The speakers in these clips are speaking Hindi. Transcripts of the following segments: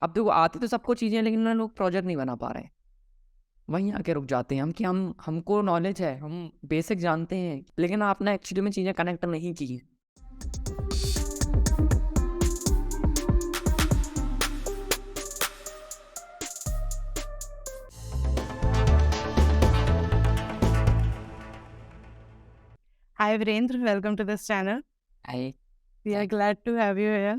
अब देखो आती तो सबको चीज़ें, लेकिन ना लोग प्रोजेक्ट नहीं बना पा रहे हैं। वहीं आके रुक जाते हैं हम कि हमको नॉलेज है, हम बेसिक जानते हैं, लेकिन आपने एक्चुअली में चीज़ें कनेक्ट नहीं की हैं। Hi Virendra, welcome to this channel. I We are thank glad to have you here.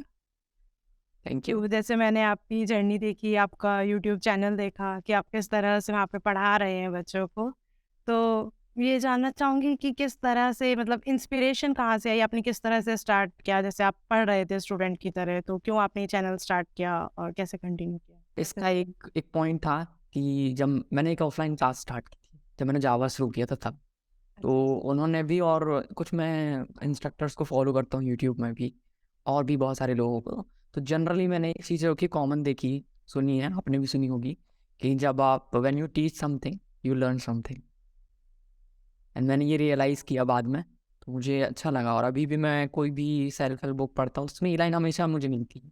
Thank you. तो जैसे मैंने आपकी जर्नी देखी, आपका यूट्यूब चैनल देखा कि आप किस तरह से वहाँ पे पढ़ा रहे हैं बच्चों को, तो ये जानना चाहूँगी कि किस तरह से मतलब इंस्पिरेशन कहाँ से आई? आपने किस तरह से स्टार्ट किया? जैसे आप पढ़ रहे थे स्टूडेंट की तरह, तो क्यों आपने ये चैनल स्टार्ट किया और कैसे कंटिन्यू किया? इसका एक एक पॉइंट था कि जब मैंने एक ऑफलाइन क्लास स्टार्ट की थी, जब मैंने जावा शुरू किया था तब। तो उन्होंने भी, और कुछ मैं इंस्ट्रक्टर्स को फॉलो करता हूँ यूट्यूब में भी, और भी बहुत सारे लोगों को। तो जनरली मैंने एक चीज़ की कॉमन देखी, सुनी है, आपने भी सुनी होगी, कि जब आप when you teach something you learn something. And मैंने ये रियलाइज़ किया बाद में, तो मुझे अच्छा लगा। और अभी भी मैं कोई भी सेल्फ हेल्प बुक पढ़ता हूँ, उसमें ये लाइन हमेशा मुझे मिलती है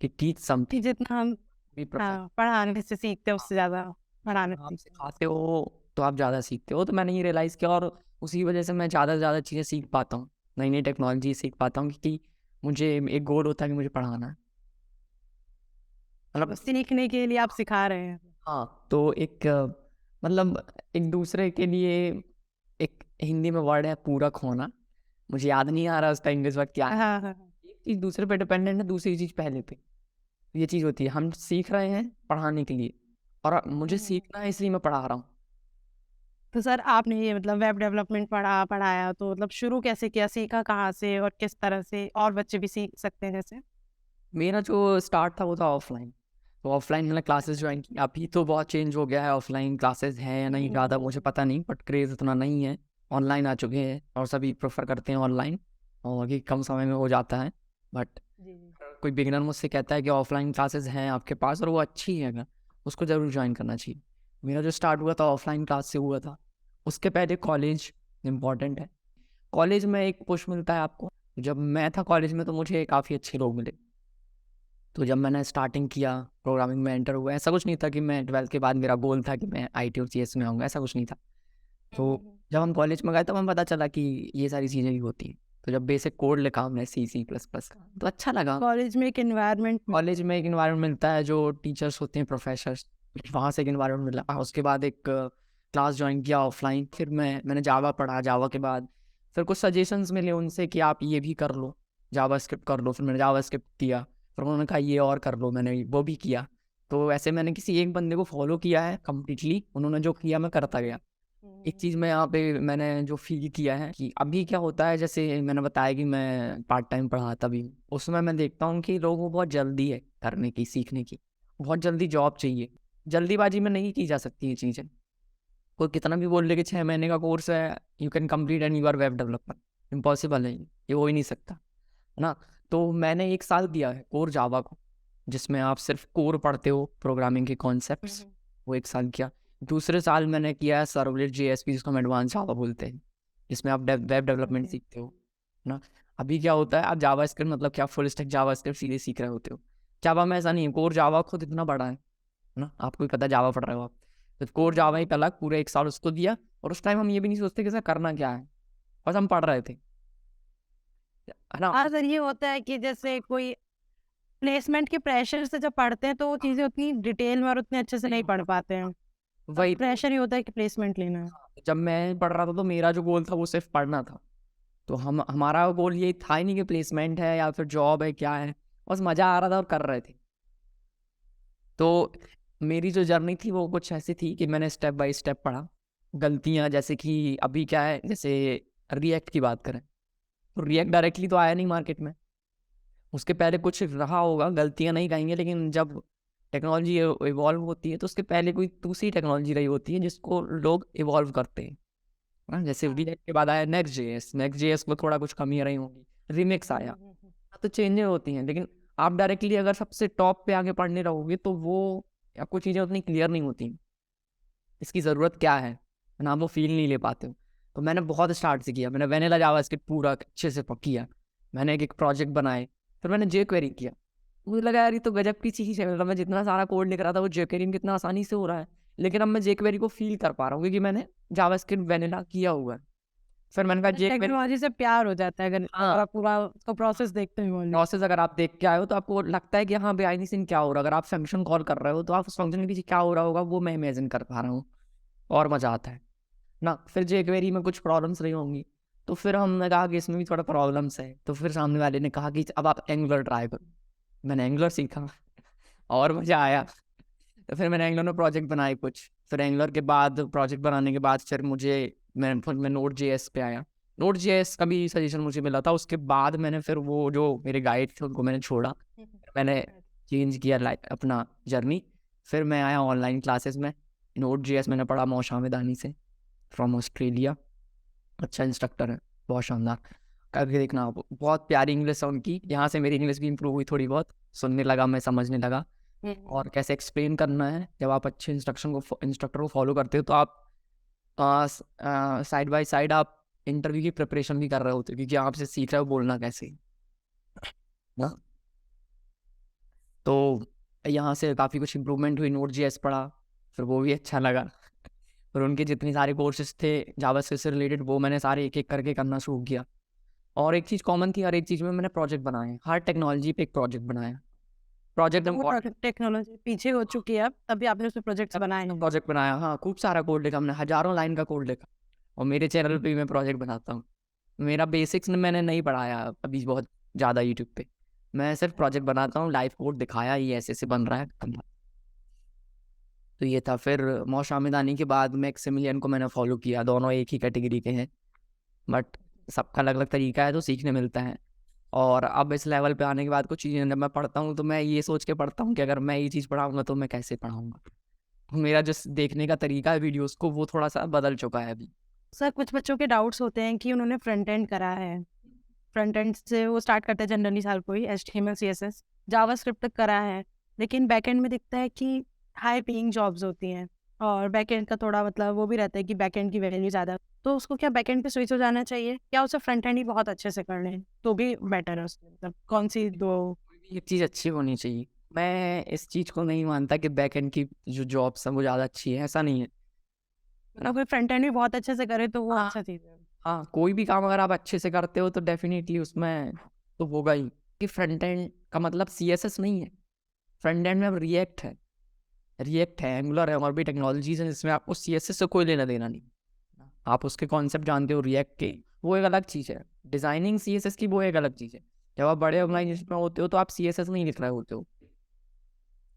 कि टीच कि समथिंग जितना हम बी प्रोफेशनल। हाँ, पढ़ाने से सीखते हैं उससे ज़्यादा पढ़ाने से आप सीखते हैं। सिखाते हो तो आप ज़्यादा सीखते हो। तो मैंने ये रियलाइज़ किया, और उसी वजह से मैं ज़्यादा से ज़्यादा चीज़ें सीख पाता हूँ, नई नई टेक्नोलॉजी सीख पाता हूँ, क्योंकि मुझे एक गोल होता है कि मुझे पढ़ाना है। तो मतलब सीखने के लिए आप सिखा रहे हैं। हाँ, तो एक मतलब एक दूसरे के लिए, एक हिंदी में वर्ड है पूरक होना, मुझे याद नहीं आ रहा उसका इंग्लिश वर्ड क्या हाँ, है। हाँ, हाँ। एक चीज़ दूसरे पे डिपेंडेंट है, दूसरी चीज़ पहले पे। ये चीज़ होती है, हम सीख रहे हैं पढ़ाने के लिए, और मुझे हम्म। सीखना है इसलिए मैं पढ़ा रहा हूँ। तो सर आपने ये मतलब वेब डेवलपमेंट पढ़ाया तो मतलब शुरू कैसे किया? सीखा कहाँ से और किस तरह से और बच्चे भी सीख सकते हैं जैसे? मेरा जो स्टार्ट था वो था ऑफलाइन। तो ऑफलाइन मैंने क्लासेस अच्छा। ज्वाइन की। अभी तो बहुत चेंज हो गया है, ऑफलाइन क्लासेस हैं या नहीं, ज़्यादा मुझे पता नहीं, बट क्रेज़ उतना नहीं है। ऑनलाइन आ चुके हैं और सभी प्रेफर करते हैं ऑनलाइन, और कि कम समय में हो जाता है। बट जी, जी। कोई बिगिनर मुझसे कहता है कि ऑफलाइन क्लासेस हैं आपके पास और वो अच्छी है, अगर उसको ज़रूर ज्वाइन करना चाहिए। मेरा जो स्टार्ट हुआ था ऑफलाइन क्लास से हुआ था। उसके पहले कॉलेज इम्पॉर्टेंट है। कॉलेज में एक पुश मिलता है आपको। जब मैं था कॉलेज में तो मुझे काफ़ी अच्छे लोग मिले। तो जब मैंने स्टार्टिंग किया, प्रोग्रामिंग में एंटर हुआ, ऐसा कुछ नहीं था कि मैं 12th के बाद मेरा गोल था कि मैं आईटी और सीएस में आऊँगा, ऐसा कुछ नहीं था। तो जब हम कॉलेज में गए तब हमें पता चला कि ये सारी चीज़ें भी होती हैं। तो जब बेसिक कोड लिखा हमने सी, सी प्लस प्लस का, तो अच्छा लगा। कॉलेज में एक एनवायरनमेंट मिलता कॉलेज है। में एक एनवायरनमेंट मिलता है, जो टीचर्स होते हैं, प्रोफेसर्स, वहाँ से एक एनवायरनमेंट मिला। उसके बाद एक क्लास ज्वाइन किया ऑफलाइन। फिर मैंने जावा पढ़ा। जावा के बाद फिर कुछ सजेशंस मिले उनसे कि आप ये भी कर लो, जावास्क्रिप्ट कर लो। फिर मैंने जावास्क्रिप्ट किया। फिर उन्होंने कहा ये और कर लो, मैंने वो भी किया। तो ऐसे मैंने किसी एक बंदे को फॉलो किया है कम्प्लीटली, उन्होंने जो किया मैं करता गया। एक चीज़ मैं यहाँ पे मैंने जो फ़ील किया है कि अभी क्या होता है, जैसे मैंने बताया कि मैं पार्ट टाइम पढ़ाता भी हूँ, उसमें मैं देखता हूँ कि लोगों को बहुत जल्दी है करने की, सीखने की, बहुत जल्दी जॉब चाहिए। जल्दीबाजी में नहीं की जा सकती ये चीज़ें। कोई कितना भी बोल ले कि 6 महीने का कोर्स है, you can complete and you are web developer, impossible है, ये हो ही नहीं सकता, है ना? तो मैंने 1 साल दिया है कोर जावा को, जिसमें आप सिर्फ कोर पढ़ते हो, प्रोग्रामिंग के कॉन्सेप्ट्स, वो 1 साल किया। दूसरे साल मैंने किया है सर्वलेट जेएसपी, जिसको हम एडवांस जावा बोलते हैं, जिसमें आप वेब डेवलपमेंट ओके। सीखते हो, है ना? अभी क्या होता है, आप जावास्क्रिप्ट मतलब क्या फुल स्टैक जावास्क्रिप्ट सीधे सीख रहे होते हो। जावा में ऐसा नहीं है, कोर जावा खुद इतना बड़ा है ना? आपको भी पता है जावा पढ़ रहे हो आप। तो कोर जावा एक अलग पूरे 1 साल उसको दिया, और उस टाइम हम ये भी नहीं सोचते कि इसका करना क्या है, बस हम पढ़ रहे थे, है ना? हाँ सर, ये होता है कि जैसे कोई प्लेसमेंट के प्रेशर से जब पढ़ते हैं तो वो चीज़ें उतनी डिटेल में और उतने अच्छे से नहीं पढ़ पाते हैं। बस वही तो। प्रेशर ही होता है कि प्लेसमेंट लेना है। जब मैं पढ़ रहा था तो मेरा जो गोल था वो सिर्फ पढ़ना था। तो हमारा गोल ये था ही नहीं कि प्लेसमेंट है या फिर जॉब है, क्या है, बस मज़ा आ रहा था और कर रहे थे। तो मेरी जो जर्नी थी वो कुछ ऐसी थी कि मैंने स्टेप बाय स्टेप पढ़ा। गलतियाँ जैसे कि अभी क्या है, जैसे रिएक्ट की बात करें, तो रिएक्ट डायरेक्टली तो आया नहीं मार्केट में। उसके पहले कुछ रहा होगा, गलतियाँ नहीं कहेंगे, लेकिन जब टेक्नोलॉजी इवॉल्व होती है तो उसके पहले कोई दूसरी टेक्नोलॉजी रही होती है जिसको लोग इवॉल्व करते हैं। हाँ, जैसे हाँ। रिएक्ट के बाद आया नेक्स्ट जेएस, नेक्स्ट जेएस में थोड़ा कुछ कमियां रही होंगी, रिमिक्स आया, तो चेंजेस होती हैं। लेकिन आप डायरेक्टली अगर सबसे टॉप पे आगे पढ़ने रहोगे तो वो आपको चीज़ें उतनी क्लियर नहीं होती, इसकी ज़रूरत क्या है ना, आप वो फील नहीं ले पाते हो। तो मैंने बहुत स्टार्ट से किया, मैंने वेनिला जावास्क्रिप्ट पूरा अच्छे से किया, मैंने एक एक प्रोजेक्ट बनाए, फिर मैंने जे क्वेरी किया। मुझे लगा यार ये तो गजब की चीज़ है, मतलब मैं जितना सारा कोड लिख रहा था वो jQuery में कितना आसानी से हो रहा है, लेकिन अब मैं jQuery को फ़ील कर पा रहा हूँ क्योंकि मैंने जावास्क्रिप्ट वैनिला किया हुआ है। फिर मैंने कहा jQuery टेक्नोलॉजी से प्यार हो जाता है अगर हाँ, आप पूरा उसका प्रोसेस देखते हो only। प्रोसेस अगर आप देख के आए हो तो आपको लगता है कि हाँ, बिहाइंड द सीन क्या हो रहा है। अगर आप फंक्शन कॉल कर रहे हो तो आप उस फंक्शन के पीछे क्या हो रहा होगा वो मैं इमेजिन कर पा रहा हूँ और मज़ा आता है ना। फिर jQuery में कुछ प्रॉब्लम्स रही होंगी, तो फिर हमने कहा कि इसमें भी थोड़ा प्रॉब्लम्स है, तो फिर सामने वाले ने कहा कि अब आप एंगुलर ट्राई करो। मैंने एंगुलर सीखा और मज़ा आया। तो फिर मैंने एंगुलर में प्रोजेक्ट बनाए कुछ, फिर एंगुलर के बाद प्रोजेक्ट बनाने के बाद फिर मैं नोड जेएस पे आया। नोड जेएस का भी सजेशन मुझे मिला था, उसके बाद मैंने फिर वो जो मेरे गाइड थे उनको मैंने छोड़ा, मैंने चेंज किया अपना जर्नी। फिर मैं आया ऑनलाइन क्लासेस में। नोड जेएस मैंने पढ़ा मौशा मेदानी से, फ्रॉम ऑस्ट्रेलिया। अच्छा इंस्ट्रक्टर है, बहुत शानदार, करके देखना आप। बहुत प्यारी इंग्लिश है उनकी, यहाँ से मेरी इंग्लिश भी इम्प्रूव हुई थोड़ी बहुत, सुनने लगा मैं, समझने लगा और कैसे एक्सप्लेन करना है। जब आप अच्छे इंस्ट्रक्टर को फॉलो करते हो तो आप साइड बाय साइड आप इंटरव्यू की प्रिपरेशन भी कर रहे होते हो, क्योंकि आपसे सीख रहे हो बोलना कैसे ना। तो यहाँ से काफ़ी कुछ इम्प्रूवमेंट हुई, नोड जेएस पढ़ा, फिर वो भी अच्छा लगा। फिर उनके जितने सारे कोर्सेज थे जावास्क्रिप्ट से रिलेटेड वो मैंने सारे एक एक करके करना शुरू किया। और एक चीज़ कॉमन थी, हर एक चीज़ में मैंने प्रोजेक्ट बनाए, हर टेक्नोलॉजी पे एक प्रोजेक्ट बनाया। प्रोजेक्ट वो टेक्नोलॉजी पीछे हो चुकी है अब, तभी आपने उसमें प्रोजेक्ट्स बनाए हैं। प्रोजेक्ट बनाया, हाँ खूब सारा कोड लिखा हमने, हज़ारों लाइन का कोड लिखा। और मेरे चैनल पे भी मैं प्रोजेक्ट बनाता हूँ। मेरा बेसिक्स मैंने नहीं पढ़ाया अभी बहुत ज़्यादा यूट्यूब पे, मैं सिर्फ प्रोजेक्ट बनाता हूँ, लाइव कोड दिखाया ये ऐसे ऐसे बन रहा है। तो ये था। फिर मौशा मेदानी के बाद मैक्सिमिलियन को मैंने फॉलो किया, दोनों एक ही कैटेगरी के हैं बट सबका अलग अलग तरीका है तो सीखने मिलता है। और अब इस लेवल पे आने के बाद कुछ चीज़ें जब मैं पढ़ता हूँ तो मैं ये सोच के पढ़ता हूँ कि अगर मैं ये चीज़ पढ़ाऊँगा तो मैं कैसे पढ़ाऊँगा। मेरा जो देखने का तरीका है वीडियोस को वो थोड़ा सा बदल चुका है अभी। सर कुछ बच्चों के डाउट्स होते हैं कि उन्होंने फ्रंट एंड करा है, फ्रंट एंड से वो स्टार्ट करते हैं जनरली हर कोई, HTML CSS जावास्क्रिप्ट तक करा है, लेकिन बैक एंड में दिखता है कि हाई पेइंग जॉब्स होती हैं और बैक एंड का थोड़ा मतलब वो भी रहता है कि बैक एंड की वैल्यू ज़्यादा, तो उसको क्या बैक एंड पे स्विच हो जाना चाहिए, क्या उसे फ्रंट एंड ही बहुत अच्छे से कर लें तो भी बेटर है उसमें, मतलब कौन सी दो? ये चीज़ अच्छी होनी चाहिए। मैं इस चीज़ को नहीं मानता कि बैक एंड की जो जॉब्स हैं वो ज़्यादा अच्छी है, ऐसा नहीं है। मतलब कोई फ्रंट एंड भी बहुत अच्छे से करे तो वो हाँ अच्छा चीज़ है। हाँ, कोई भी काम अगर आप अच्छे से करते हो तो डेफिनेटली उसमें तो होगा ही। कि फ्रंट एंड का मतलब CSS नहीं है, फ्रंट एंड में अब रिएक्ट है, एंगुलर है और भी टेक्नोलॉजीज हैं जिसमें आपको CSS से कोई लेना देना नहीं। आप उसके कॉन्सेप्ट जानते हो रिएक्ट के, वो एक अलग चीज़ है। डिज़ाइनिंग CSS की वो एक अलग चीज़ है। जब आप बड़े ऑर्गेनाइजेशन में होते हो तो आप CSS नहीं लिख रहे होते हो,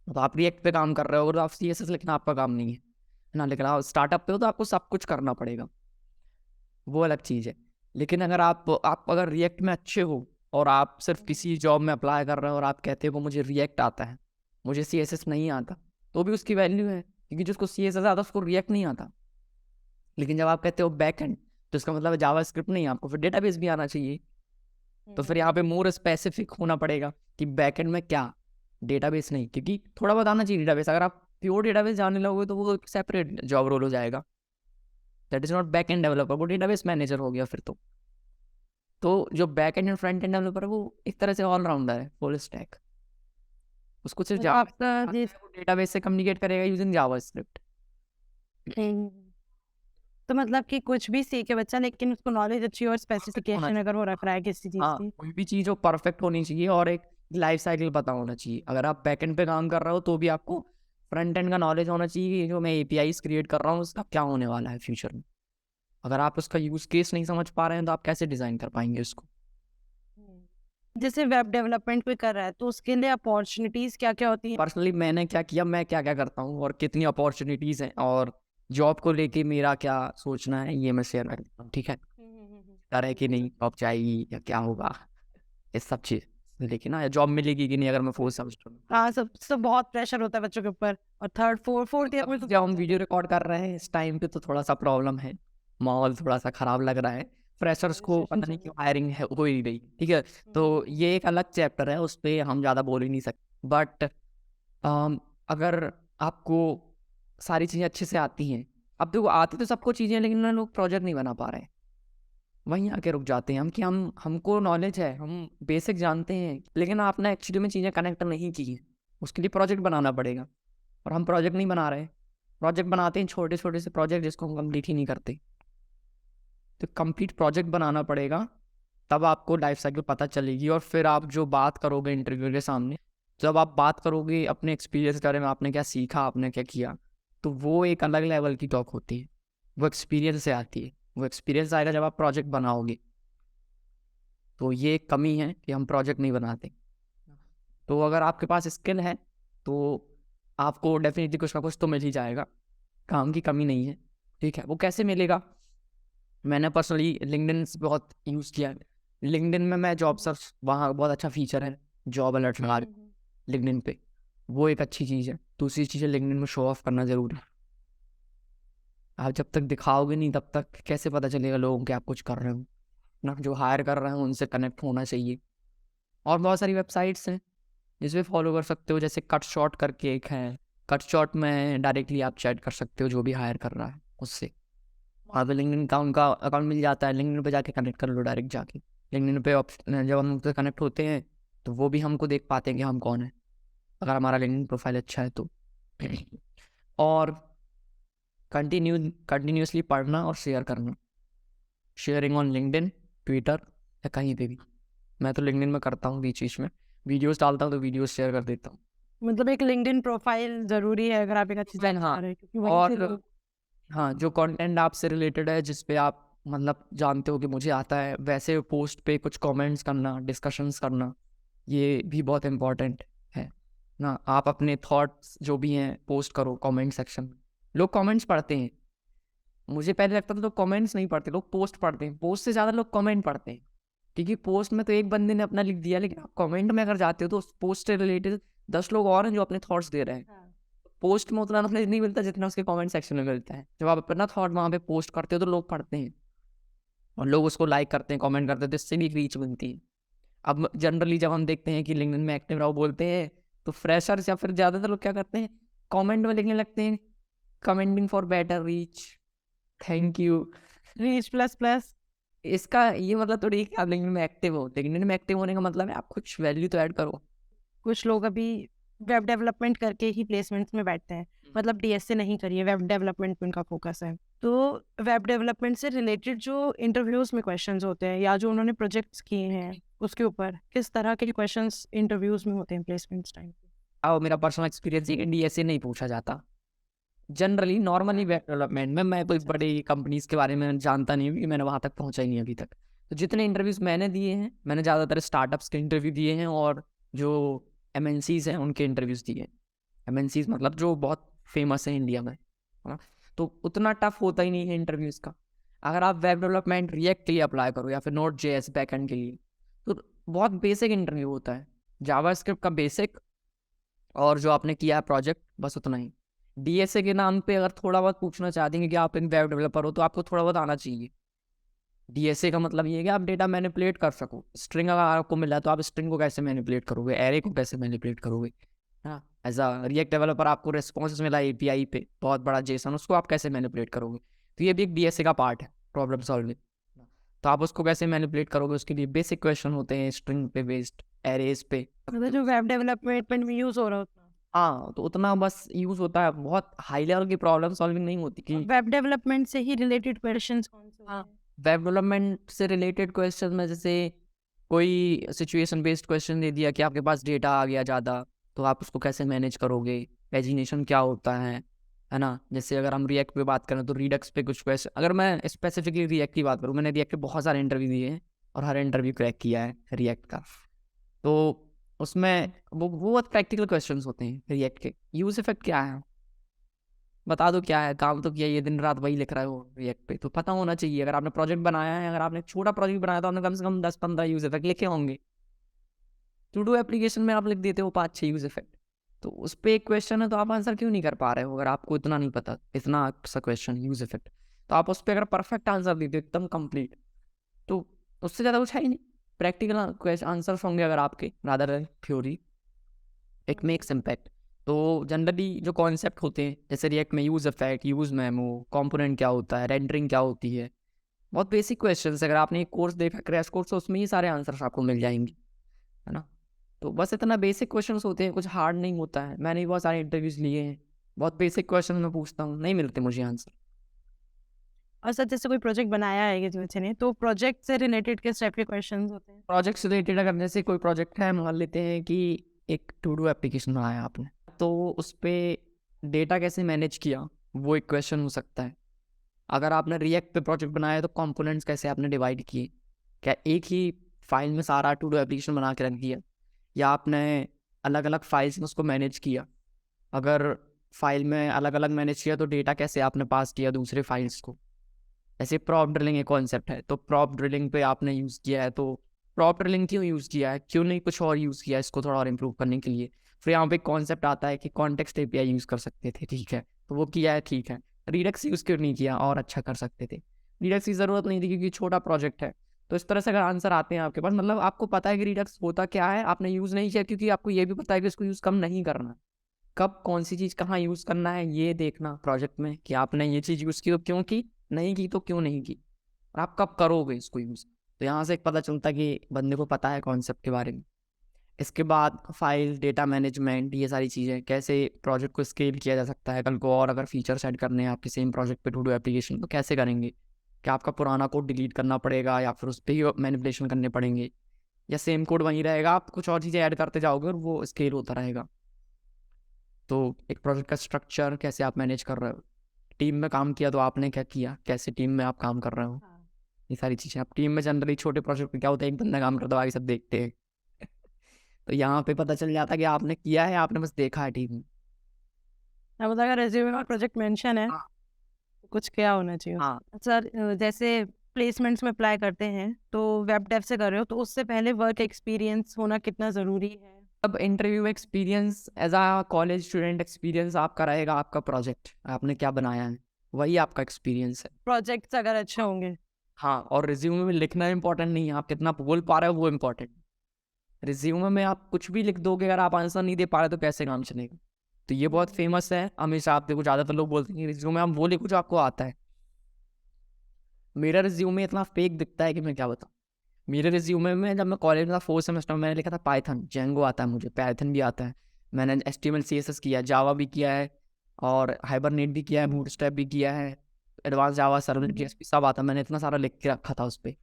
तो आप रिएक्ट पे काम कर रहे हो, तो आप CSS लिखना आपका काम नहीं है ना। लिखना स्टार्टअप पे हो तो आपको सब कुछ करना पड़ेगा, वो अलग चीज़ है। लेकिन अगर आप अगर रिएक्ट में अच्छे हो और आप सिर्फ किसी जॉब में अप्लाई कर रहे हो और आप कहते हो मुझे रिएक्ट आता है, मुझे CSS नहीं आता, तो भी उसकी वैल्यू है, क्योंकि जिसको CSS आता है उसको रिएक्ट नहीं आता। लेकिन जब आप कहते हो बैक एंड तो इसका मतलब जावास्क्रिप्ट नहीं, आपको फिर डेटाबेस भी आना चाहिए। तो फिर यहाँ पे मोर स्पेसिफिक होना पड़ेगा कि बैक एंड में क्या, डेटाबेस नहीं, क्योंकि थोड़ा बहुत आना चाहिए डेटाबेस। अगर आप प्योर डेटाबेस जानने लगोगे तो वो सेपरेट जॉब रोल हो जाएगा, that is not back end developer, वो डेटाबेस मैनेजर हो गया फिर तो जो back and and front end developer है वो एक तरह से ऑलराउंडर है, फुल स्टैक। उसको सिर्फ तो आपका जिस डेटाबेस से कम्युनिकेट करेगा यूजिंग जावास्क्रिप्ट। तो मतलब कि कुछ भी सीखे बच्चा लेकिन उसको नॉलेज अच्छी और होना स्पेसिफिकेशन अगर वो रख रहा है किसी चीज़ हाँ, की। कोई भी चीज़ हो परफेक्ट होनी चाहिए और एक लाइफ साइकिल पता होना चाहिए। अगर आप बैक एंड पे काम कर रहे हो तो भी आपको फ्रंट एंड का नॉलेज होना चाहिए कि जो मैं APIs क्रिएट कर रहा हूँ उसका क्या होने वाला है फ्यूचर में। अगर आप उसका यूज़ केस नहीं समझ पा रहे हैं तो आप कैसे डिज़ाइन कर पाएंगे उसको। जैसे वेब डेवलपमेंट कोई कर रहा है तो उसके लिए अपॉर्चुनिटीज़ क्या क्या होती हैं? पर्सनली मैंने क्या किया, मैं क्या क्या करता हूँ और कितनी अपॉर्चुनिटीज़ हैं और जॉब को लेके मेरा क्या सोचना है ये मैं शेयर करता हूँ, ठीक है। तरह की नहीं जॉब चाहिए या क्या होगा, ये सब चीज़ लेकिन ना जॉब मिलेगी कि नहीं अगर मैं फोर्थ सेमेस्टर में। हाँ, सब सब बहुत प्रेशर होता है बच्चों के ऊपर और थर्ड फोर्थ ईयर में तो जब हम वीडियो रिकॉर्ड कर रहे हैं इस टाइम पे तो थोड़ा सा प्रॉब्लम है, माहौल थोड़ा सा खराब लग रहा है, फ्रेशर्स को पता नहीं क्यों हायरिंग है हो ही नहीं, ठीक है। तो ये एक अलग चैप्टर है, उस पर हम ज़्यादा बोल ही नहीं सकते। बट अगर आपको सारी चीज़ें अच्छे से आती हैं, अब देखो आती तो सबको चीज़ें लेकिन ना लोग प्रोजेक्ट नहीं बना पा रहे हैं वहीं आके रुक जाते हैं हम कि हमको नॉलेज है, हम बेसिक जानते हैं, लेकिन आपने एक्चुअली में चीज़ें कनेक्ट नहीं की हैं। उसके लिए प्रोजेक्ट बनाना पड़ेगा, और हम प्रोजेक्ट नहीं बना रहे। प्रोजेक्ट बनाते हैं छोटे छोटे से प्रोजेक्ट जिसको हम कंप्लीट ही नहीं करते। तो कंप्लीट प्रोजेक्ट बनाना पड़ेगा, तब आपको लाइफ साइकिल पता चलेगी। और फिर आप जो बात करोगे इंटरव्यू के सामने, जब आप बात करोगे अपने एक्सपीरियंस के बारे में, आपने क्या सीखा, आपने क्या किया, तो वो एक अलग लेवल की टॉक होती है। वो एक्सपीरियंस से आती है। वो एक्सपीरियंस आएगा जब आप प्रोजेक्ट बनाओगे। तो ये एक कमी है कि हम प्रोजेक्ट नहीं बनाते। तो अगर आपके पास स्किल है तो आपको डेफिनेटली कुछ ना कुछ तो मिल ही जाएगा। काम की कमी नहीं है, ठीक है। वो कैसे मिलेगा? मैंने पर्सनली लिंक्डइन से बहुत यूज़ किया है। लिंक्डइन में मैं जॉब सर्च, वहाँ बहुत अच्छा फीचर है जॉब अलर्ट लगा लिंक्डइन पे। वो एक अच्छी चीज़ है। दूसरी चीज़ है, लिंक्डइन में शो ऑफ करना ज़रूरी है। आप जब तक दिखाओगे नहीं तब तक कैसे पता चलेगा लोगों कि आप कुछ कर रहे हो ना। जो हायर कर रहे हैं उनसे कनेक्ट होना चाहिए। और बहुत सारी वेबसाइट्स हैं जिसपे फॉलो कर सकते हो, जैसे कट शॉट करके एक है। कट शॉट में डायरेक्टली आप चैट कर सकते हो जो भी हायर कर रहा है उससे। वहाँ पे लिंक्डइन का उनका अकाउंट मिल जाता है, लिंक्डइन पे जाके कनेक्ट कर लो डायरेक्ट जाके। लिंक्डइन पे ऑप्शन, जब हम उनसे कनेक्ट होते हैं तो वो भी हमको देख पाते हैं कि हम कौन है, अगर हमारा लिंक्डइन प्रोफाइल अच्छा है तो। और कंटिन्यूसली पढ़ना और शेयर करना। शेयरिंग ऑन लिंक्डइन, ट्विटर या कहीं पे भी। मैं तो लिंक्डइन में करता हूँ बीच बीच में, वीडियोस डालता हूँ तो वीडियोस शेयर कर देता हूँ। मतलब एक लिंक्डइन प्रोफाइल ज़रूरी है अगर आप एक अच्छी जॉब हाँ, चाह रहे हैं, क्योंकि वहीं से और लोग हाँ, जो कंटेंट आपसे रिलेटेड है, जिस पे आप मतलब जानते हो कि मुझे आता है, वैसे पोस्ट पे कुछ कमेंट्स करना, डिस्कशंस करना, ये भी बहुत इम्पोर्टेंट है ना। आप अपने थॉट्स जो भी हैं पोस्ट करो कमेंट सेक्शन में। लोग कमेंट्स पढ़ते हैं। मुझे पहले लगता था लोग कमेंट्स नहीं पढ़ते, लोग पोस्ट पढ़ते हैं। पोस्ट से ज़्यादा लोग कमेंट पढ़ते हैं, क्योंकि पोस्ट में तो एक बंदे ने अपना लिख दिया, लेकिन आप कमेंट में अगर जाते हो तो उस पोस्ट से रिलेटेड 10 लोग और हैं जो अपने थॉट्स दे रहे हैं। पोस्ट में उतना नॉलेज नहीं मिलता जितना उसके कमेंट सेक्शन में मिलता है। जब आप अपना थॉट वहाँ पे पोस्ट करते हो तो लोग पढ़ते हैं, और लोग उसको लाइक करते हैं, कमेंट करते हैं, तो इससे भी एक रीच बनती है। अब जनरली जब हम देखते हैं कि लिंक्डइन में एक्टिव रहो बोलते हैं, तो फ्रेशर्स या फिर ज़्यादातर लोग क्या करते हैं, कमेंट में लिखने लगते हैं, commenting for better reach, thank you. Reach plus plus. इसका ये मतलब थोड़ी है कि आप लिंक्डइन में एक्टिव हो। लिंक्डइन में एक्टिव होने का मतलब है आप कुछ वैल्यू तो ऐड करो। कुछ लोग अभी वेब डेवलपमेंट करके ही प्लेसमेंट्स में बैठते हैं, मतलब डीएसए नहीं करिए, वेब डेवलपमेंट पे उनका फोकस है। तो वेब डेवलपमेंट से रिलेटेड जो इंटरव्यूज में क्वेश्चंस होते हैं या जो उन्होंने प्रोजेक्ट्स किए हैं उसके ऊपर किस तरह के क्वेश्चंस इंटरव्यूज में होते हैं प्लेसमेंट्स टाइम पे? अब मेरा पर्सनल एक्सपीरियंस ये डीएसए नहीं पूछा जाता जनरली। नॉर्मली वेब डेवलपमेंट में मैं कोई बड़ी कंपनीज के बारे में जानता नहीं हूँ, क्योंकि मैंने वहाँ तक पहुँचा ही नहीं अभी तक। तो जितने इंटरव्यूज़ मैंने दिए हैं, मैंने ज़्यादातर स्टार्टअप्स के इंटरव्यू दिए हैं, और जो एमएनसीज हैं उनके इंटरव्यूज़ दिए हैं। एमएनसीज मतलब जो बहुत फेमस है इंडिया में, है ना। तो उतना टफ होता ही नहीं है इंटरव्यूज़ का। अगर आप वेब डेवलपमेंट रिएक्ट के लिए अप्लाई करो या फिर नोट जेएस बैकएंड के लिए, तो बहुत बेसिक इंटरव्यू होता है। जावास्क्रिप्ट का बेसिक, और जो आपने किया है प्रोजेक्ट, बस उतना ही। डीएसए के नाम पे अगर थोड़ा बहुत पूछना चाहते हैं कि आप एक वेब डेवलपर हो, तो आपको थोड़ा बहुत आना चाहिए। डीएसए का मतलब ये है कि आप डेटा मैनिपुलेट कर सको। स्ट्रिंग अगर आपको मिला तो आप स्ट्रिंग को कैसे मैनिपुलेट करोगे, एरे को कैसे मैनिपुलेट करोगे। हाँ, एज अ रिएक्ट डेवलपर आपको रिस्पॉन्स मिला एपीआई पे बहुत बड़ा जेसन, उसको आप कैसे मैनिपुलेट करोगे। तो ये भी एक डीएसए का पार्ट है, प्रॉब्लम सॉल्विंग। तो आप उसको कैसे मैनिपुलेट करोगे, उसके लिए बेसिक क्वेश्चन होते हैं स्ट्रिंग पे बेस्ड, एरेज पे। मतलब जो वेब डेवलपमेंट में यूज हो रहा होता है। हाँ, तो उतना बस यूज होता है, बहुत हाई लेवल की प्रॉब्लम सॉल्विंग नहीं होती कि। वेब डेवलपमेंट से ही रिलेटेड क्वेश्चंस कौन से होते हाँ, हैं? वेब डेवलपमेंट से रिलेटेड क्वेश्चन में जैसे कोई सिचुएशन बेस्ड क्वेश्चन दे दिया कि आपके पास डेटा आ गया ज़्यादा, तो आप उसको कैसे मैनेज करोगे। पेजिनेशन क्या होता है ना। जैसे अगर हम रिएक्ट पे बात करें तो रिडक्स पे कुछ क्वेश्चन, अगर मैं स्पेसिफिकली रिएक्ट की बात करूँ, मैंने रिएक्ट के बहुत सारे इंटरव्यू दिए हैं और हर इंटरव्यू क्रैक किया है रिएक्ट का। तो उसमें वो बहुत प्रैक्टिकल क्वेश्चंस होते हैं रिएक्ट के। यूज इफेक्ट क्या है, बता दो क्या है, काम तो किया, ये दिन रात वही लिख रहे हो रिएक्ट पे, तो पता होना चाहिए। अगर आपने प्रोजेक्ट बनाया है, अगर आपने छोटा प्रोजेक्ट बनाया तो आपने कम से कम 10-15 यूज इफेक्ट लिखे होंगे। टू डू एप्लीकेशन में आप लिख देते हो 5-6 यूज इफेक्ट। तो उस पर एक क्वेश्चन है तो आप आंसर क्यों नहीं कर पा रहे हो, अगर आपको इतना नहीं पता, इतना सा क्वेश्चन यूज इफेक्ट। तो आप उस पर अगर परफेक्ट आंसर देते हो एकदम कंप्लीट, तो उससे ज़्यादा कुछ है ही नहीं। प्रैक्टिकल क्वेश्चन आंसर्स होंगे अगर आपके, rather than theory. It makes impact. तो जनरली जो कॉन्सेप्ट होते हैं, जैसे रिएक्ट में use effect, use memo, component क्या होता है, रेंडरिंग क्या होती है, बहुत बेसिक क्वेश्चंस, अगर आपने एक कोर्स देखा क्रैश कोर्स, तो उसमें ही सारे आंसर्स आपको मिल जाएंगे, है ना। तो बस इतना बेसिक क्वेश्चंस होते हैं, कुछ हार्ड नहीं होता है। मैंने भी बहुत सारे इंटरव्यूज लिए हैं, बहुत बेसिक क्वेश्चन मैं पूछता हूँ, नहीं मिलते मुझे आंसर। और सर जैसे कोई प्रोजेक्ट बनाया है किसी बच्चे ने, तो प्रोजेक्ट से रिलेटेड किस टाइप के क्वेश्चंस होते हैं? प्रोजेक्ट से रिलेटेड अगर जैसे कोई प्रोजेक्ट है, मान लेते हैं कि एक टू डू एप्लीकेशन बनाया आपने, तो उस पर डेटा कैसे मैनेज किया, वो एक क्वेश्चन हो सकता है। अगर आपने रिएक्ट पे प्रोजेक्ट बनाया तो कंपोनेंट्स कैसे आपने डिवाइड किए, क्या एक ही फाइल में सारा टू डू एप्लीकेशन बना के रख दिया, या आपने अलग अलग फाइल्स में उसको मैनेज किया। अगर फाइल में अलग अलग मैनेज किया तो डेटा कैसे आपने पास किया दूसरे फाइल्स को। ऐसे प्रॉप ड्रिलिंग एक कॉन्सेप्ट है, तो प्रॉप ड्रिलिंग पे आपने यूज़ किया है, तो प्रॉप ड्रिलिंग क्यों यूज़ किया है, क्यों नहीं कुछ और यूज़ किया है इसको थोड़ा और इम्प्रूव करने के लिए। फिर यहाँ पे कॉन्सेप्ट आता है कि कॉन्टेक्स्ट एपीआई यूज़ कर सकते थे, ठीक है, तो वो किया है, ठीक है। रिडक्स यूज़ क्यों नहीं किया, और अच्छा कर सकते थे। रिडक्स की ज़रूरत नहीं थी क्योंकि छोटा प्रोजेक्ट है। तो इस तरह से अगर आंसर आते हैं आपके पास, मतलब आपको पता है कि रिडक्स होता क्या है, आपने यूज़ नहीं किया क्योंकि आपको ये भी पता है कि इसको यूज़ कम नहीं करना, कब कौन सी चीज़ कहाँ यूज़ करना है, ये देखना प्रोजेक्ट में कि आपने ये चीज़ यूज़ की तो क्यों की, नहीं की तो क्यों नहीं की, और आप कब करोगे इसको यूज़। तो यहाँ से एक पता चलता है कि बंदे को पता है कॉन्सेप्ट के बारे में। इसके बाद फाइल डेटा मैनेजमेंट, ये सारी चीज़ें, कैसे प्रोजेक्ट को स्केल किया जा सकता है, कल को और अगर फीचर्स ऐड करने हैं आपके सेम प्रोजेक्ट पे टू डू एप्लीकेशन, तो कैसे करेंगे। क्या आपका पुराना कोड डिलीट करना पड़ेगा, या फिर उस पर ही मैनिपुलेशन करने पड़ेंगे, या सेम कोड वहीं रहेगा, आप कुछ और चीज़ें ऐड करते जाओगे और वो स्केल होता रहेगा। तो एक प्रोजेक्ट का स्ट्रक्चर कैसे आप मैनेज कर रहे हो, टीम में काम किया तो आपने क्या किया, कैसे टीम में आप काम कर रहे हो, हाँ। ये सारी चीज़ें। आप टीम में जनरली छोटे प्रोजेक्ट में क्या होता है, एक बंदा काम करता है, बाकी सब देखते हैं। तो यहाँ पे पता चल जाता है कि आपने किया है, आपने बस देखा है टीम में। हाँ, मतलब अगर रेज्यूमे में प्रोजेक्ट मेंशन है, हाँ तो कुछ क्या होना चाहिए हाँ। उसमें? सर जैसे प्लेसमेंट्स में अप्लाई करते हैं, तो वेब डेव से कर रहे हो, तो उससे पहले वर्क एक्सपीरियंस होना कितना ज़रूरी है? अब इंटरव्यू एक्सपीरियंस एज आ कॉलेज स्टूडेंट एक्सपीरियंस आपका रहेगा, आपका प्रोजेक्ट आपने क्या बनाया है, वही आपका एक्सपीरियंस है। प्रोजेक्ट्स अगर अच्छे होंगे। हाँ, और रिज्यूमे में लिखना इंपॉर्टेंट नहीं है, आप कितना बोल पा रहे हो वो इम्पोर्टेंट। रिज्यूमे में आप कुछ भी लिख दोगे, अगर आप आंसर नहीं दे पा रहे तो कैसे काम चलेगा। तो ये बहुत फेमस है, हमेशा आप देखो ज़्यादातर लोग बोलते हैं रिज्यूमे आप वो लिखो जो आपको आता है। मेरा रिज्यूमे इतना फेक दिखता है कि मैं क्या बताऊँ। मेरे रिज्यूमे में जब मैं कॉलेज में था 4th सेमेस्टर में, मैंने लिखा था पाइथन, जेंगो आता है मुझे, पाइथन भी आता है, मैंने HTML CSS किया, जावा भी किया है, और हाइबरनेट भी किया है, बूटस्ट्रैप भी किया है, एडवांस जावा सर्वर JSP सब आता है। मैंने इतना सारा लिख के रखा था उस पर।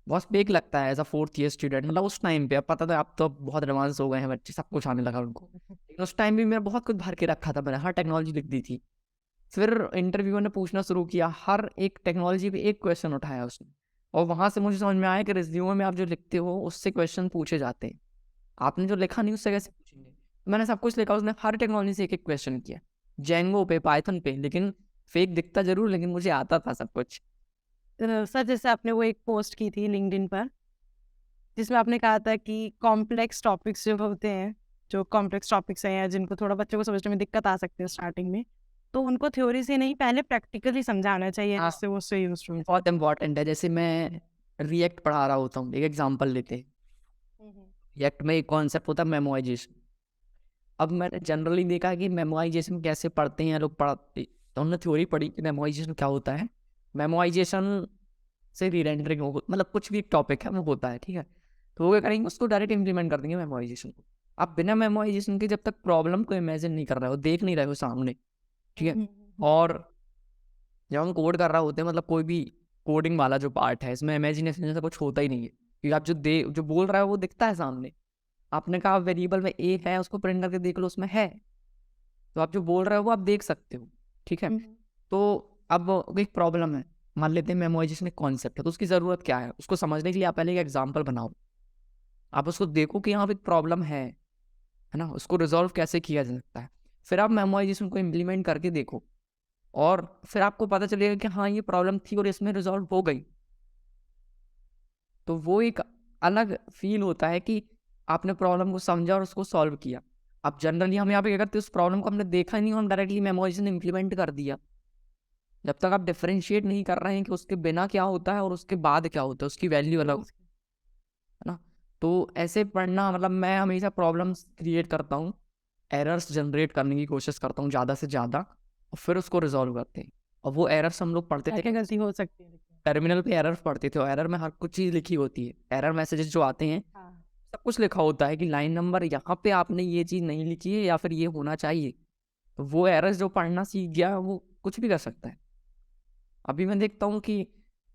बहुत फेक लगता है एज अ 4th ईयर स्टूडेंट, मतलब उस टाइम पे। अब पता था अब तो बहुत एडवांस हो गए हैं बच्चे, सब कुछ आने लगा उनको, लेकिन उस टाइम भी मेरा बहुत कुछ भर के रखा था, मैंने हर टेक्नोलॉजी लिख दी थी। फिर इंटरव्यूअर ने पूछना शुरू किया, हर एक टेक्नोलॉजी पे एक क्वेश्चन उठाया उसने, और वहाँ से मुझे समझ में आया कि रिज्यूमे में आप जो लिखते हो उससे क्वेश्चन पूछे जाते हैं, आपने जो लिखा नहीं उससे कैसे पूछेंगे। तो मैंने सब कुछ लिखा, उसने हर टेक्नोलॉजी से एक एक क्वेश्चन किया, जेंगो पे, पाइथन पे, लेकिन फेक दिखता जरूर, लेकिन मुझे आता था सब कुछ। सर जैसे आपने वो एक पोस्ट की थी लिंक्डइन पर, जिसमें आपने कहा था कि कॉम्प्लेक्स टॉपिक्स जो होते हैं, जो कॉम्प्लेक्स टॉपिक्स हैं या जिनको थोड़ा बच्चों को समझने में दिक्कत आ सकती है स्टार्टिंग में, तो उनको थ्योरी से नहीं पहले प्रैक्टिकली समझाना चाहिए, हाँ, जिससे वो उससे यूज हो। बहुत इंपॉर्टेंट है। जैसे मैं रिएक्ट पढ़ा रहा होता हूँ, एक एग्जांपल लेते हैं, रिएक्ट में एक कॉन्सेप्ट होता है मेमोराइजेशन। अब मैंने जनरली देखा है कि मेमोराइजेशन कैसे पढ़ते हैं लोग, पढ़ते तो हमने थ्योरी पढ़ी कि मेमोराइजेशन क्या होता है। मेमोराइजेशन से रीरेंडरिंग हो, मतलब कुछ भी एक टॉपिक है वो होता है, ठीक है, तो वो क्या करेंगे, उसको डायरेक्ट इम्प्लीमेंट कर देंगे मेमोराइजेशन को। आप बिना मेमोराइजेशन के जब तक प्रॉब्लम को इमेजिन नहीं कर रहे हो, देख नहीं रहे हो सामने, ठीक है, और जब हम कोड कर रहे होते हैं, मतलब कोई भी कोडिंग वाला जो पार्ट है, इसमें इमेजिनेशन जैसा कुछ होता ही नहीं है, क्योंकि आप जो बोल रहे हो वो दिखता है सामने। आपने कहा वेरिएबल में ए है, उसको प्रिंट करके देख लो उसमें है, तो आप जो बोल रहे हो वो आप देख सकते हो, ठीक है। तो अब एक प्रॉब्लम है, मान लेते हैं मेमोराइजेशन एक कॉन्सेप्ट है, तो उसकी ज़रूरत क्या है, उसको समझने के लिए आप पहले एक एग्जाम्पल बनाओ, आप उसको देखो कि यहाँ पे एक प्रॉब्लम है ना, उसको रिजॉल्व कैसे किया जा सकता है। फिर आप मेमोराइजेशन को इम्प्लीमेंट करके देखो, और फिर आपको पता चलेगा कि हाँ ये प्रॉब्लम थी और इसमें रिजॉल्व हो गई। तो वो एक अलग फील होता है कि आपने प्रॉब्लम को समझा और उसको सॉल्व किया। अब जनरली हम यहाँ पे क्या करते हैं, उस प्रॉब्लम को हमने देखा ही नहीं, हम डायरेक्टली मेमोराइजेशन इम्प्लीमेंट कर दिया। जब तक आप डिफरेंशिएट नहीं कर रहे हैं कि उसके बिना क्या होता है और उसके बाद क्या होता है, उसकी वैल्यू अलग है ना। तो ऐसे पढ़ना, मतलब मैं हमेशा प्रॉब्लम्स क्रिएट करता हूँ, एरर्स जनरेट करने की कोशिश करता हूँ ज़्यादा से ज़्यादा, और फिर उसको रिजॉल्व करते हैं। और वो एरर्स हम लोग पढ़ते क्या थे, क्या गलती हो सकती है? टर्मिनल पे एरर पढ़ते थे, एरर में हर कुछ चीज़ लिखी होती है, एरर मैसेजेस जो आते हैं हाँ। सब कुछ लिखा होता है कि लाइन नंबर यहाँ पे आपने ये चीज़ नहीं लिखी है या फिर ये होना चाहिए। तो वो एरर्स जो पढ़ना सीख गया वो कुछ भी कर सकता है। अभी मैं देखता हूँ कि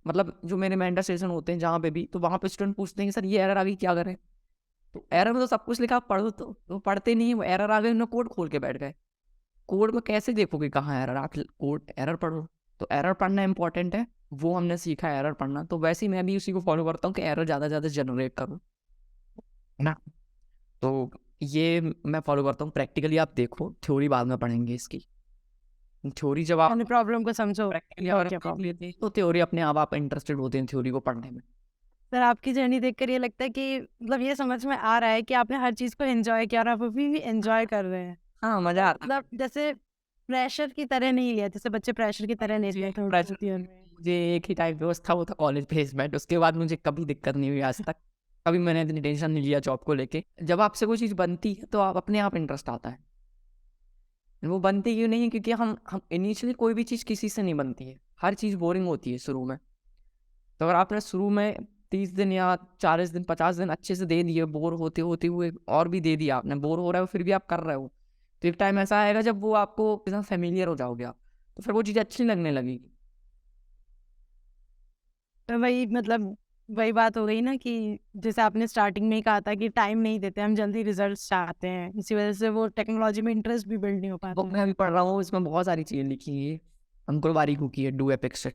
मतलब जो मेरे मेंटर सेशन होते हैं जहाँ पे भी, तो वहाँ पे स्टूडेंट पूछते हैं कि सर ये एरर आ गई क्या करें? तो एरर में तो सब कुछ लिखा, पढ़ो तो वो पढ़ते नहीं है, वो एरर आ गए उन्होंने कोड खोल के बैठ गए। कोड में कैसे देखोगे कहाँ एरर? आप कोड एरर पढ़ो। तो एरर पढ़ना इंपॉर्टेंट है, वो हमने सीखा है एरर पढ़ना। तो वैसे ही मैं भी उसी को फॉलो करता हूँ कि एरर ज़्यादा से ज़्यादा जनरेट करूँ, है ना? तो ये मैं फॉलो करता हूँ। प्रैक्टिकली आप देखो, थ्योरी बाद में पढ़ेंगे इसकी। थ्योरी जब आप पहले प्रॉब्लम को समझो प्रैक्टिकली और अगर क्या देख प्रॉब्लम। लेते हैं तो थ्योरी अपने आप इंटरेस्टेड होते हैं थ्योरी को पढ़ने में। सर आपकी जर्नी देखकर ये लगता है कि मतलब ये समझ में आ रहा है कि आपने हर चीज़ को एन्जॉय किया और आप अभी भी एन्जॉय कर रहे हैं। हाँ, मज़ा आता है। मतलब जैसे प्रेशर की तरह नहीं लिया, जैसे बच्चे प्रेशर की तरह लेते हैं थर्ड प्रेशर फोर्थ ईयर में। मुझे एक ही टाइम पे बस था, वो था कॉलेज प्लेसमेंट। उसके बाद मुझे कभी दिक्कत नहीं हुई आज तक। कभी मैंने इतनी टेंशन नहीं लिया जॉब को लेके। जब आपसे कोई चीज़ बनती है तो आप अपने आप इंटरेस्ट आता है। वो बनती क्यों नहीं है? क्योंकि हम इनिशियली कोई भी चीज़ किसी से नहीं बनती है। हर चीज़ बोरिंग होती है शुरू में। तो अगर आपने शुरू में 30 दिन या 40 दिन 50 दिन अच्छे से दे दिए, बोर होते होते हुए और भी दे दिया आपने, बोर हो रहा है फिर भी आप कर रहे हो, तो एक टाइम ऐसा आएगा जब वो आपको एकदम फेमिलियर हो जाओगे आप, तो फिर वो चीज़ अच्छी लगने लगेगी। तो वही मतलब वही बात हो गई ना कि जैसे आपने स्टार्टिंग में ही कहा था कि टाइम नहीं देते, हम जल्दी रिजल्ट्स चाहते हैं, इसी वजह से वो टेक्नोलॉजी में इंटरेस्ट भी बिल्ड नहीं हो पाता बुक है। मैं अभी पढ़ रहा हूँ, इसमें बहुत सारी चीज़ें लिखी है। अंकुर वारिकू की है डू एपिक्स।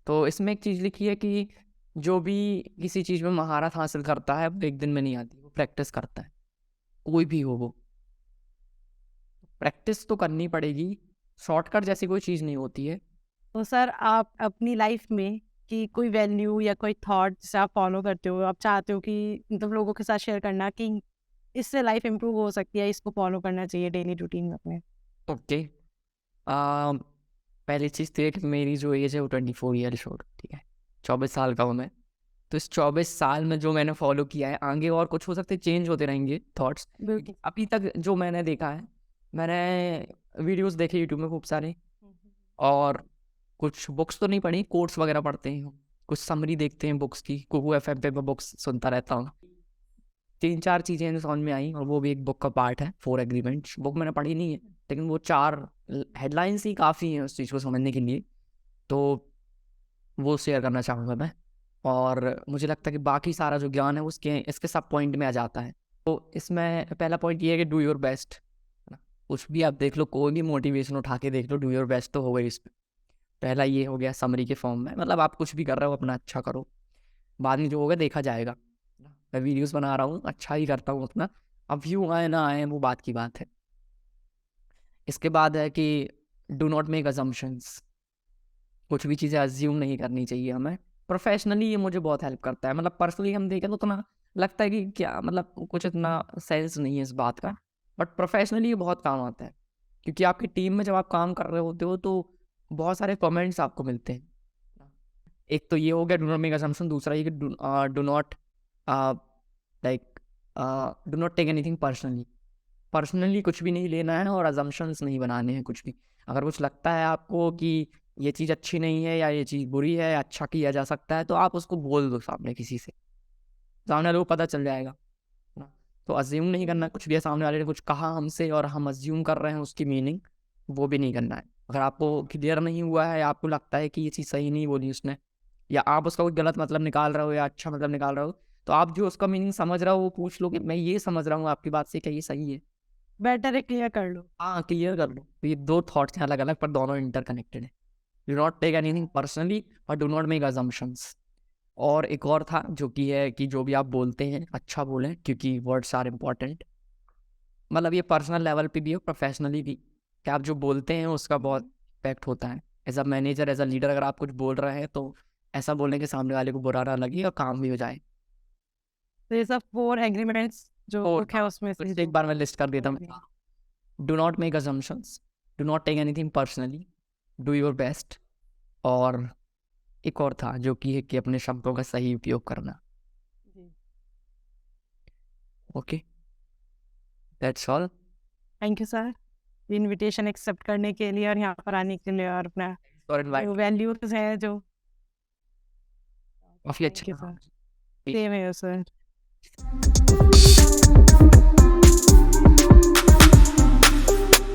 तो इसमें एक चीज़ लिखी है कि जो भी किसी चीज़ में महारत हासिल करता है वो एक दिन में नहीं आती, वो प्रैक्टिस करता है। कोई भी हो वो, प्रैक्टिस तो करनी पड़ेगी। शॉर्टकट जैसी कोई चीज़ नहीं होती है। तो सर आप अपनी लाइफ में कि कोई वैल्यू या कोई थॉट जिसे आप फॉलो करते हो, आप चाहते हो कि मतलब लोगों के साथ शेयर करना कि इससे लाइफ इम्प्रूव हो सकती है, इसको फॉलो करना चाहिए डेली रूटीन में अपने। ओके। पहली चीज़ तो ये कि मेरी जो एज है वो 24 ईयर्स ओल्ड, ठीक है, 24 साल का हूँ मैं। तो इस 24 साल में जो मैंने फॉलो किया है, आगे और कुछ हो सकते चेंज होते रहेंगे थॉट्स। बिल्कुल। अभी तक जो मैंने देखा है, मैंने वीडियोस देखे यूट्यूब में खूब सारे, और कुछ बुक्स तो नहीं पढ़ी, कोट्स वगैरह पढ़ते हैं, कुछ समरी देखते हैं बुक्स की, कुकू एफएम पे मैं बुक्स सुनता रहता हूँ। 3-4 चीज़ें जो समझ में आई, और वो भी एक बुक का पार्ट है, 4 एग्रीमेंट्स। बुक मैंने पढ़ी नहीं है, लेकिन वो 4 हेडलाइंस ही काफ़ी हैं उस चीज़ को समझने के लिए। तो वो शेयर करना चाहूँगा मैं। और मुझे लगता है कि बाकी सारा जो ज्ञान है उसके इसके सब पॉइंट में आ जाता है। तो इसमें पहला पॉइंट ये है कि डू योर बेस्ट, है ना? कुछ भी आप देख लो, कोई भी मोटिवेशन उठा के देख लो, डू योर बेस्ट तो होगा ही इसमें। पहला ये हो गया समरी के फॉर्म में, मतलब आप कुछ भी कर रहे हो अपना अच्छा करो, बाद में जो होगा देखा जाएगा। मैं वीडियोस बना रहा हूँ, अच्छा ही करता हूँ अपना, अब व्यू आए ना आए वो बात की बात है। इसके बाद है कि डू नॉट मेक अजम्पशंस। कुछ भी चीज़ें अज्यूम नहीं करनी चाहिए हमें। प्रोफेशनली ये मुझे बहुत हेल्प करता है, मतलब पर्सनली हम देखें तो उतना लगता है कि क्या, मतलब कुछ इतना सेंस नहीं है इस बात का, बट प्रोफेशनली ये बहुत काम आता है। क्योंकि आपकी टीम में जब आप काम कर रहे होते हो तो बहुत सारे कमेंट्स आपको मिलते हैं। एक तो ये हो गया डू नॉट मेक असम्पशन, दूसरा ये कि do not like do not take anything personally. Personally कुछ भी नहीं लेना है और अजम्पशंस नहीं बनाने हैं कुछ भी। अगर कुछ लगता है आपको कि ये चीज़ अच्छी नहीं है या ये चीज़ बुरी है या अच्छा किया जा सकता है, तो आप उसको बोल दो सामने किसी से, सामने वाले को पता चल जाएगा, है ना? तो अज्यूम नहीं करना कुछ भी है, सामने वाले ने कुछ कहा हमसे और हम अज्यूम कर रहे हैं उसकी मीनिंग, वो भी नहीं करना है। अगर आपको क्लियर नहीं हुआ है, आपको लगता है कि ये चीज़ सही नहीं बोली उसने, या आप उसका कोई गलत मतलब निकाल रहे हो या अच्छा मतलब निकाल रहे हो, तो आप जो उसका मीनिंग समझ रहे हो वो पूछ लो कि मैं ये समझ रहा हूँ आपकी बात से, क्या ये सही है? बेटर है क्लियर कर लो। हाँ, क्लियर कर लो। तो ये 2 थॉट्स हैं अलग-अलग, पर दोनों इंटरकनेक्टेड हैं। Do not take anything personally और डू नॉट मेक असम्पशंस। और एक और था जो कि है कि जो भी आप बोलते हैं अच्छा बोलें, क्योंकि वर्ड्स आर इम्पोर्टेंट। मतलब ये पर्सनल लेवल पे भी है, प्रोफेशनली भी, कि आप जो बोलते हैं उसका बहुत इम्पैक्ट होता है। As a manager, as a leader, अगर आप कुछ बोल रहे हैं तो ऐसा बोलें कि सामने वाले को बुरा ना लगे और काम भी हो जाए। तो ये सब 4 एग्रीमेंट्स जो और बुक है उसमें से फिर जो एक बार मैं लिस्ट कर देता agree- हूँ। Do not make assumptions, do not take anything personally, do your best, और एक और था जो कि है कि अपने शब्दों का सही उपयोग करना। जी। Okay, that's all. Thank you sir invitation accept करने के लिए और यहाँ पर आने के लिए और अपना फॉर जो इनवाइट। वैल्यूज हैं जो काफ़ी थैंक अच्छा यू रहा। सर। सेम है सर।